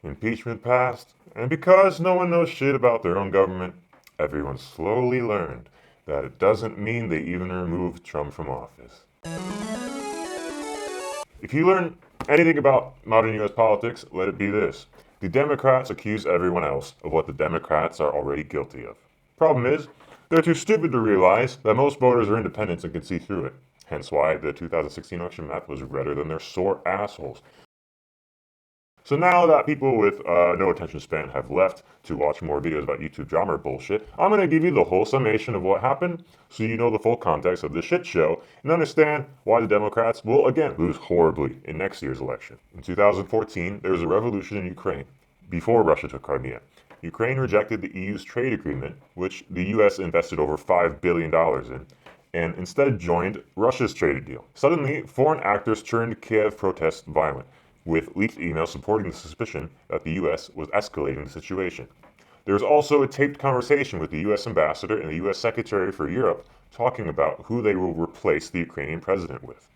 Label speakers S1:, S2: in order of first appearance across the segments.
S1: Impeachment passed, and because no one knows shit about their own government, everyone slowly learned that it doesn't mean they even removed Trump from office. If you learn anything about modern US politics, let it be this. The Democrats accuse everyone else of what the Democrats are already guilty of. Problem is, they're too stupid to realize that most voters are independents and can see through it. Hence why the 2016 election map was redder than their sore assholes. So now that people with no attention span have left to watch more videos about YouTube drama bullshit, I'm going to give you the whole summation of what happened so you know the full context of the shit show and understand why the Democrats will again lose horribly in next year's election. In 2014, there was a revolution in Ukraine before Russia took Crimea. Ukraine rejected the EU's trade agreement, which the US invested over $5 billion in, and instead joined Russia's trade deal. Suddenly, foreign actors turned Kiev protests violent, with leaked emails supporting the suspicion that the US was escalating the situation. There was also a taped conversation with the US ambassador and the US Secretary for Europe talking about who they will replace the Ukrainian president with.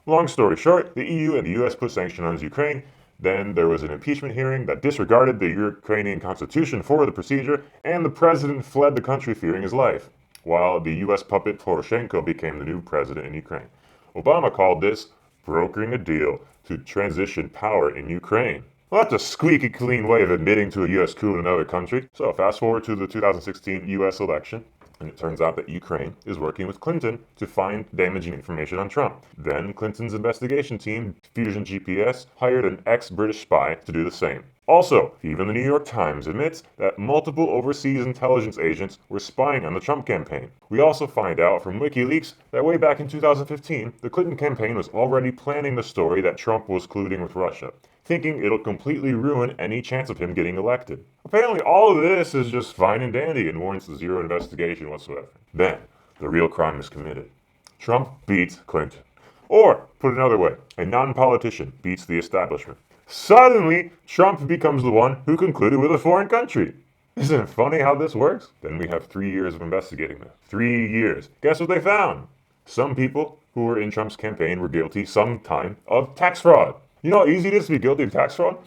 S1: Long story short, the EU and the US put sanctions on Ukraine. Then there was an impeachment hearing that disregarded the Ukrainian constitution for the procedure, and the president fled the country fearing his life, while the US puppet Poroshenko became the new president in Ukraine. Obama called this brokering a deal to transition power in Ukraine. Well, that's a squeaky clean way of admitting to a US coup in another country. So fast forward to the 2016 US election, and it turns out that Ukraine is working with Clinton to find damaging information on Trump. Then Clinton's investigation team, Fusion GPS, hired an ex-British spy to do the same. Also, even the New York Times admits that multiple overseas intelligence agents were spying on the Trump campaign. We also find out from WikiLeaks that way back in 2015, the Clinton campaign was already planning the story that Trump was colluding with Russia, thinking it'll completely ruin any chance of him getting elected. Apparently all of this is just fine and dandy and warrants zero investigation whatsoever. Then, the real crime is committed. Trump beats Clinton. Or, put another way, a non-politician beats the establishment. Suddenly, Trump becomes the one who concluded with a foreign country. Isn't it funny how this works? Then we have 3 years of investigating this. 3 years. Guess what they found? Some people who were in Trump's campaign were guilty sometime of tax fraud. You know how easy it is to be guilty of tax fraud?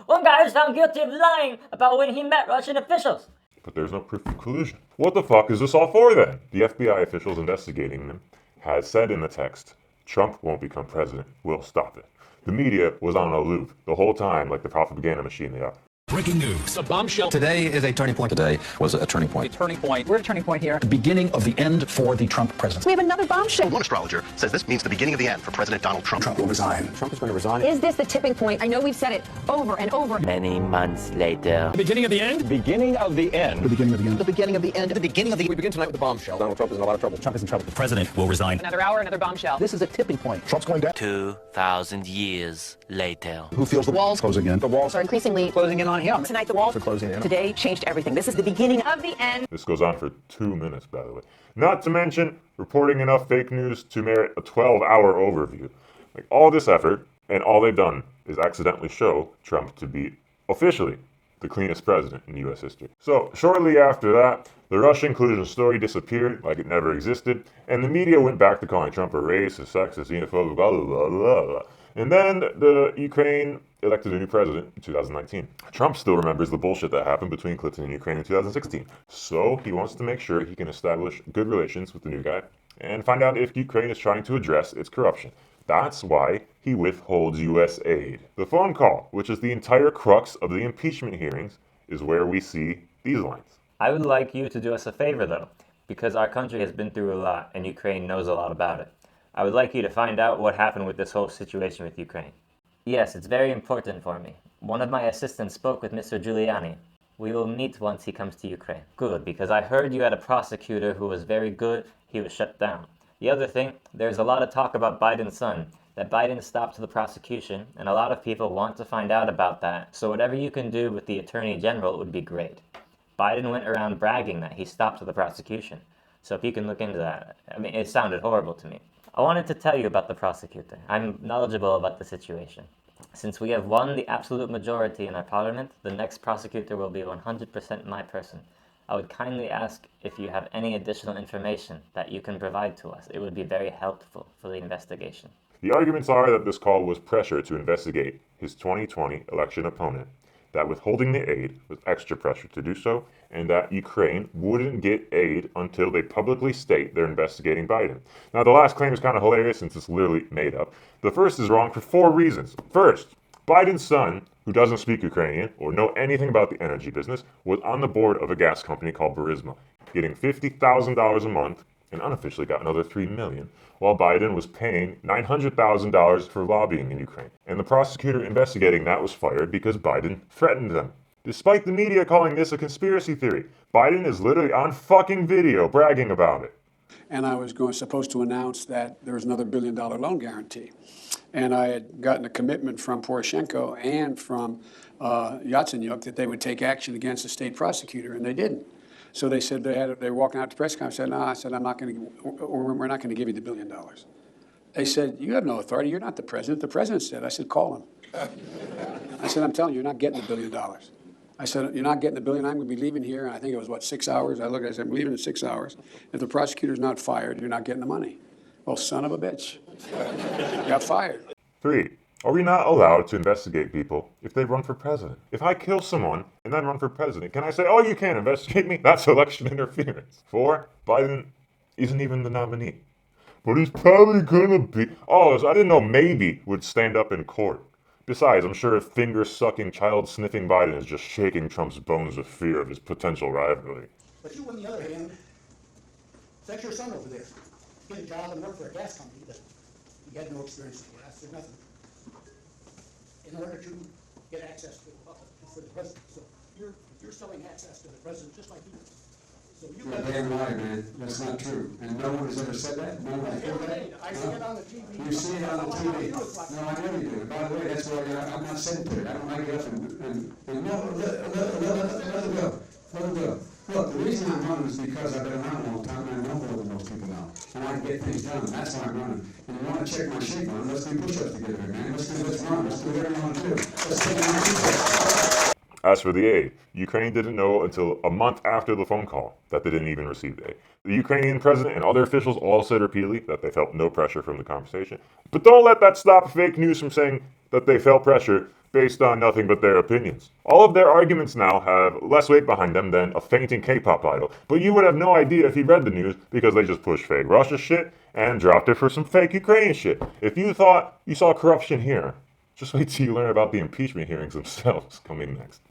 S2: One guy was found guilty of lying about when he met Russian officials.
S1: But there's no proof of collusion. What the fuck is this all for then? The FBI officials investigating them had said in the text, Trump won't become president. We'll stop it. The media was on a loop the whole time like the propaganda machine they are.
S3: Breaking news.
S4: A bombshell.
S3: Today is a turning point. Today was a turning point.
S4: A turning point.
S5: We're at a turning point here.
S3: The beginning of the end for the Trump presidency.
S5: We have another bombshell.
S6: One astrologer says this means the beginning of the end for President Donald Trump.
S3: Trump will resign.
S4: Trump is going to resign.
S5: Is this the tipping point? I know we've said it over and over.
S2: Many months later.
S4: The beginning of the end?
S7: Beginning of the end.
S3: The beginning of the end.
S6: The beginning of the end. The beginning of the...
S4: We begin tonight with the bombshell. Donald Trump is in a lot of trouble.
S3: Trump is in trouble. The president will resign.
S5: Another hour, another bombshell.
S3: This is a tipping point. Trump's going down.
S2: 2,000 years later.
S3: Who feels the walls closing in?
S4: The walls
S5: are increasingly
S4: closing in on him.
S5: Tonight the walls
S3: are closing in.
S5: Today changed everything. This is the beginning of the end.
S1: This goes on for 2 minutes, by the way. Not to mention reporting enough fake news to merit a 12-hour overview. Like all this effort, and all they've done is accidentally show Trump to be officially the cleanest president in U.S. history. So, shortly after that, the Russia inclusion story disappeared like it never existed, and the media went back to calling Trump a racist, sexist, xenophobic, blah, blah, blah, blah, blah. And then the Ukraine elected a new president in 2019. Trump still remembers the bullshit that happened between Clinton and Ukraine in 2016. So he wants to make sure he can establish good relations with the new guy and find out if Ukraine is trying to address its corruption. That's why he withholds U.S. aid. The phone call, which is the entire crux of the impeachment hearings, is where we see these lines.
S2: I would like you to do us a favor though, because our country has been through a lot and Ukraine knows a lot about it. I would like you to find out what happened with this whole situation with Ukraine. Yes, it's very important for me. One of my assistants spoke with Mr. Giuliani. We will meet once he comes to Ukraine. Good, because I heard you had a prosecutor who was very good. He was shut down. The other thing, there's a lot of talk about Biden's son, that Biden stopped the prosecution, and a lot of people want to find out about that. So whatever you can do with the Attorney General would be great. Biden went around bragging that he stopped the prosecution. So if you can look into that. I mean, it sounded horrible to me. I wanted to tell you about the prosecutor. I'm knowledgeable about the situation. Since we have won the absolute majority in our parliament, the next prosecutor will be 100% my person. I would kindly ask if you have any additional information that you can provide to us. It would be very helpful for the investigation.
S1: The arguments are that this call was pressure to investigate his 2020 election opponent. that withholding the aid was extra pressure to do so, and that Ukraine wouldn't get aid until they publicly state they're investigating Biden. Now, the last claim is kind of hilarious since it's literally made up. The first is wrong for 4 reasons. First, Biden's son, who doesn't speak Ukrainian or know anything about the energy business, was on the board of a gas company called Burisma, getting $50,000 a month and unofficially got another $3 million, while Biden was paying $900,000 for lobbying in Ukraine. And the prosecutor investigating that was fired because Biden threatened them. Despite the media calling this a conspiracy theory, Biden is literally on fucking video bragging about it.
S7: And I was supposed to announce that there was another $1 billion loan guarantee. And I had gotten a commitment from Poroshenko and from Yatsenyuk that they would take action against the state prosecutor, and they didn't. So they said they were walking out to press conference. I said, no, I said, we're not going to give you the $1 billion. They said, you have no authority. You're not the president. The president said. I said, call him. I said, I'm telling you, you're not getting the $1 billion. I said, you're not getting the $1 billion. I'm going to be leaving here. And I think it was, 6 hours? I looked at it, I said, I'm leaving in 6 hours. If the prosecutor's not fired, you're not getting the money. Well, son of a bitch. Got fired.
S1: 3. Are we not allowed to investigate people if they run for president? If I kill someone and then run for president, can I say, oh, you can't investigate me? That's election interference. 4. Biden isn't even the nominee. But he's probably gonna be. Oh, so I didn't know maybe would stand up in court. Besides, I'm sure finger-sucking, child-sniffing Biden is just shaking Trump's bones with fear of his potential rivalry.
S8: But you, on the other hand, that's your son over there. Get a job and work for a gas company that you had no experience in gas or nothing. In order to get access to for the president. So you're selling access to the president just like he is. So you
S9: You're a damn liar, man. That's not true. And no one has ever said that. No one has ever said that.
S8: I see it on the TV.
S9: You see it on the TV. No, I know you do. By the way, that's why I'm not sedentary. I don't like it up and no, let it go. Let it go. Look, the reason I'm running is because I've been around a long time and I know more than most people know. And I can get things done. That's why I'm running. And you want to check my shape on, let's do push-ups together, man. Let's run. Let's do whatever you want to do. Let's take my push-ups.
S1: As for the aid, Ukraine didn't know until a month after the phone call that they didn't even receive the aid. The Ukrainian president and other officials all said repeatedly that they felt no pressure from the conversation. But don't let that stop fake news from saying that they felt pressure based on nothing but their opinions. All of their arguments now have less weight behind them than a fainting K-pop idol, but you would have no idea if you read the news because they just pushed fake Russia shit and dropped it for some fake Ukrainian shit. If you thought you saw corruption here, just wait till you learn about the impeachment hearings themselves coming next.